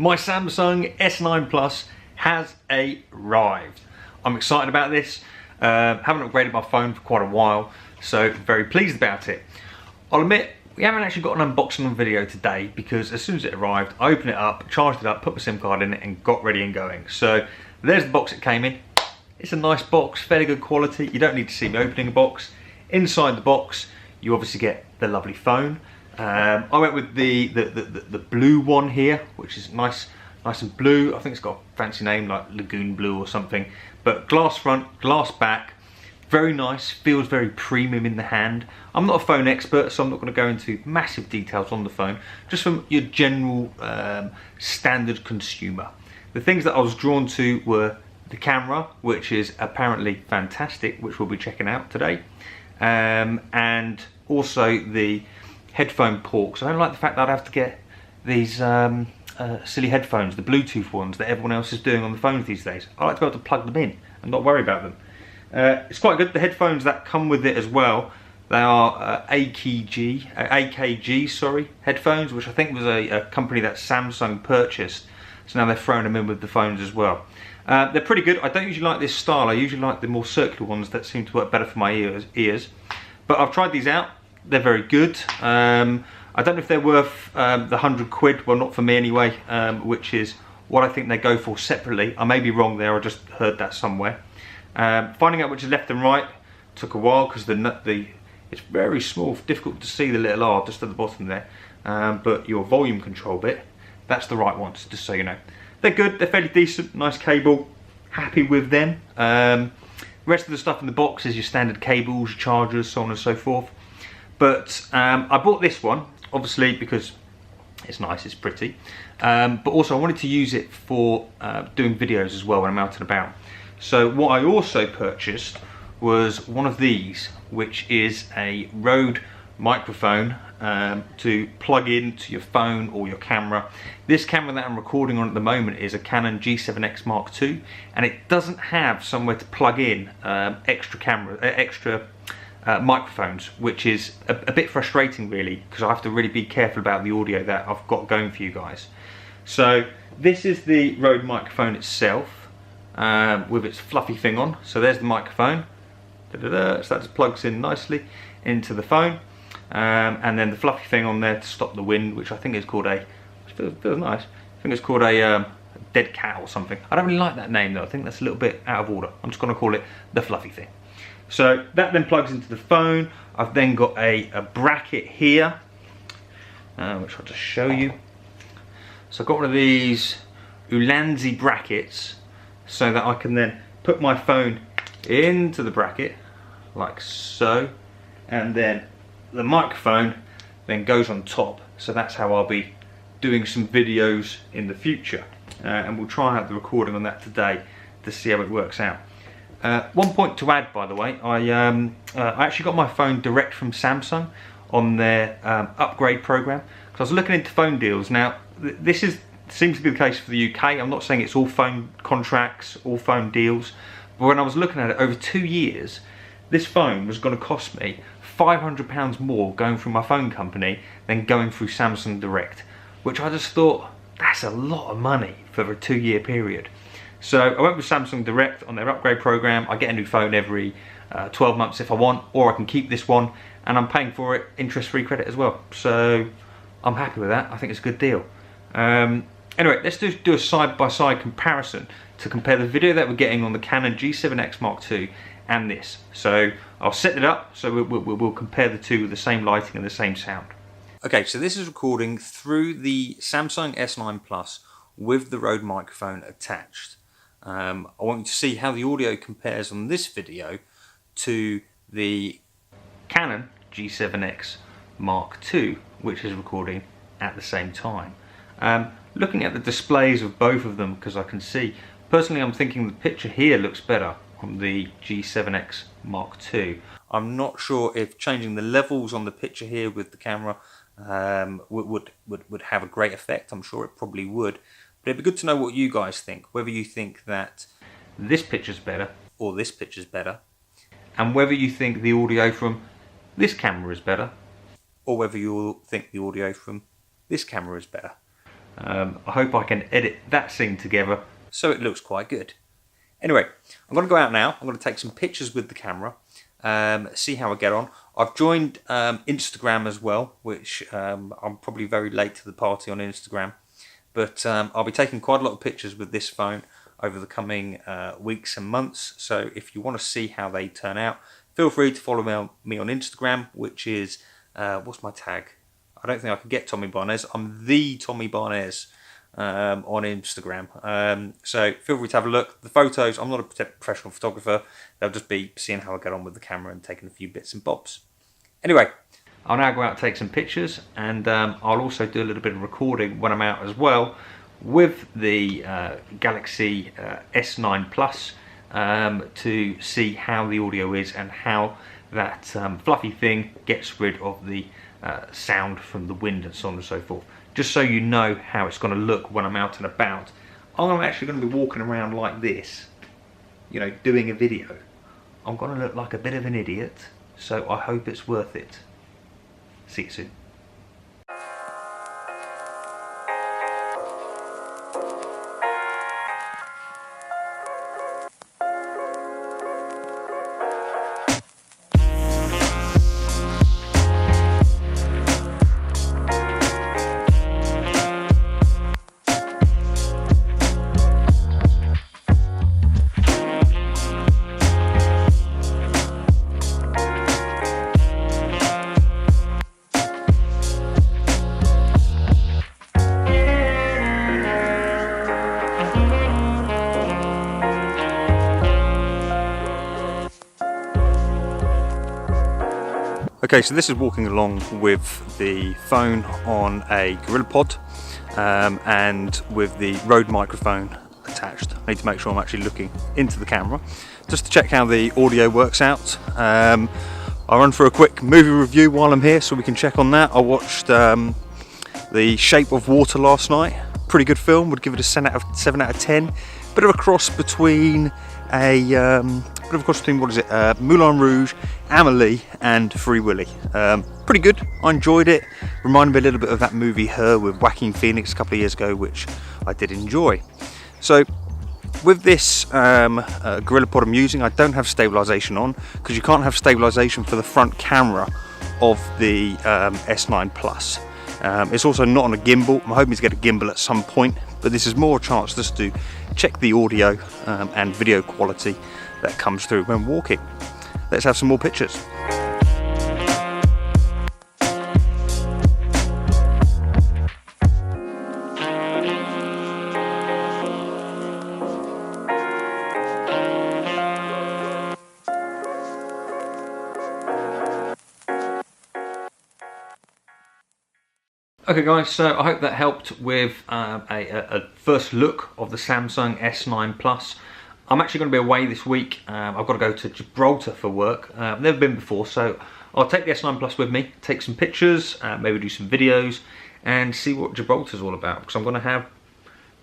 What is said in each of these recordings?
My Samsung S9 Plus has arrived. I'm excited about this. Haven't upgraded my phone for quite a while, so very pleased about it. I'll admit, we haven't actually got an unboxing video today because as soon as it arrived, I opened it up, charged it up, put my SIM card in it and got ready and going. So there's the box it came in. It's a nice box, fairly good quality. You don't need to see me opening a box. Inside the box, you obviously get the lovely phone. I went with the blue one here, which is nice and blue. I think it's got a fancy name like Lagoon Blue or something. But glass front, glass back, very nice, feels very premium in the hand. I'm not a phone expert, so I'm not going to go into massive details on the phone, just from your general standard consumer. The things that I was drawn to were the camera, which is apparently fantastic, which we'll be checking out today, and also the headphone ports. I don't like the fact that I'd have to get these silly headphones, the Bluetooth ones that everyone else is doing on the phones these days. I like to be able to plug them in and not worry about them. It's quite good. The headphones that come with it as well, they are AKG headphones, which I think was a company that Samsung purchased. So now they're throwing them in with the phones as well. They're pretty good. I don't usually like this style. I usually like the more circular ones that seem to work better for my ears. But I've tried these out. They're very good. I don't know if they're worth the 100 quid. Well, not for me anyway, which is what I think they go for separately. I may be wrong there. I just heard that somewhere. Finding out which is left and right took a while because it's very small, difficult to see the little R just at the bottom there. But your volume control bit, that's the right ones, just so you know. They're good, they're fairly decent, nice cable, happy with them. The rest of the stuff in the box is your standard cables, chargers, so on and so forth. But I bought this one, obviously because it's nice, it's pretty. But also I wanted to use it for doing videos as well when I'm out and about. So what I also purchased was one of these, which is a Rode microphone to plug into your phone or your camera. This camera that I'm recording on at the moment is a Canon G7X Mark II, and it doesn't have somewhere to plug in extra microphones, which is a bit frustrating really, because I have to really be careful about the audio that I've got going for you guys. So this is the Rode microphone itself, with its fluffy thing on. So there's the microphone. So that just plugs in nicely into the phone, and then the fluffy thing on there to stop the wind, which I think is called feels nice. I think it's called a dead cat or something. I don't really like that name though. I think that's a little bit out of order. I'm just going to call it the fluffy thing. So that then plugs into the phone. I've then got a bracket here, which I'll just show you. So I've got one of these Ulanzi brackets, so that I can then put my phone into the bracket, like so, and then the microphone then goes on top. So that's how I'll be doing some videos in the future, and we'll try out the recording on that today to see how it works out. One point to add, by the way, I actually got my phone direct from Samsung on their upgrade program, because I was looking into phone deals. Now this seems to be the case for the UK. I'm not saying it's all phone contracts, all phone deals, but when I was looking at it over 2 years, this phone was going to cost me £500 more going through my phone company than going through Samsung Direct, which I just thought, that's a lot of money for a 2-year period. So I went with Samsung Direct on their upgrade program. I get a new phone every 12 months if I want, or I can keep this one, and I'm paying for it interest-free credit as well. So I'm happy with that. I think it's a good deal. Anyway, let's just do a side-by-side comparison to compare the video that we're getting on the Canon G7X Mark II and this. So I'll set it up so we'll compare the two with the same lighting and the same sound. Okay, so this is recording through the Samsung S9 Plus with the Rode microphone attached. I want you to see how the audio compares on this video to the Canon G7X Mark II, which is recording at the same time. Looking at the displays of both of them, because I can see, personally I'm thinking the picture here looks better on the G7X Mark II. I'm not sure if changing the levels on the picture here with the camera would have a great effect. I'm sure it probably would, but it'd be good to know what you guys think, whether you think that this picture's better or this picture's better, and whether you think the audio from this camera is better, or whether you think the audio from this camera is better. I hope I can edit that scene together so it looks quite good. Anyway, I'm going to go out now. I'm going to take some pictures with the camera, see how I get on. I've joined Instagram as well, which I'm probably very late to the party on Instagram. But I'll be taking quite a lot of pictures with this phone over the coming weeks and months. So if you want to see how they turn out, feel free to follow me on Instagram, which is, what's my tag? I don't think I can get Tommy Barnez. I'm the Tommy Barnez on Instagram. So feel free to have a look. The photos, I'm not a professional photographer. They'll just be seeing how I get on with the camera and taking a few bits and bobs. Anyway, I'll now go out and take some pictures, and I'll also do a little bit of recording when I'm out as well with the Galaxy S9 Plus to see how the audio is and how that fluffy thing gets rid of the sound from the wind and so on and so forth. Just so you know how it's going to look when I'm out and about. I'm actually going to be walking around like this, you know, doing a video. I'm going to look like a bit of an idiot, so I hope it's worth it. See you soon. Okay, so this is walking along with the phone on a GorillaPod and with the Rode microphone attached. I need to make sure I'm actually looking into the camera just to check how the audio works out. I'll run for a quick movie review while I'm here so we can check on that. I watched The Shape of Water last night. Pretty good film, would give it a 7 out of 10. Bit of a cross between what is it? Moulin Rouge, Amelie, and Free Willy. Pretty good. I enjoyed it. Reminded me a little bit of that movie Her with Joaquin Phoenix a couple of years ago, which I did enjoy. So with this GorillaPod I'm using, I don't have stabilisation on because you can't have stabilisation for the front camera of the S9 Plus. It's also not on a gimbal. I'm hoping to get a gimbal at some point, but this is more a chance just to check the audio and video quality that comes through when walking. Let's have some more pictures. Okay guys, so I hope that helped with a first look of the Samsung S9 Plus. I'm actually going to be away this week. I've got to go to Gibraltar for work. I've never been before, so I'll take the S9 Plus with me, take some pictures, maybe do some videos, and see what Gibraltar's all about. Because I'm going to have,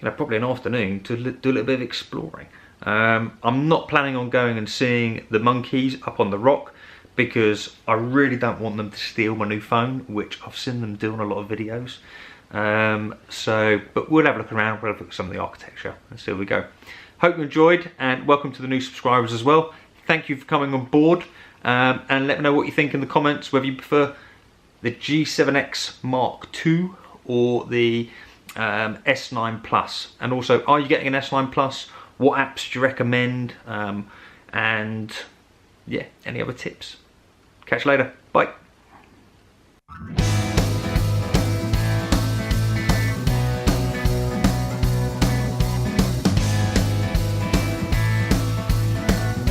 probably an afternoon to do a little bit of exploring. I'm not planning on going and seeing the monkeys up on the rock, because I really don't want them to steal my new phone, which I've seen them do on a lot of videos. But we'll have a look around, we'll have a look at some of the architecture and see where we go. Hope you enjoyed, and welcome to the new subscribers as well. Thank you for coming on board, and let me know what you think in the comments, whether you prefer the G7X Mark II or the S9 Plus. And also, are you getting an S9 Plus? What apps do you recommend? And yeah, any other tips? Catch you later. Bye.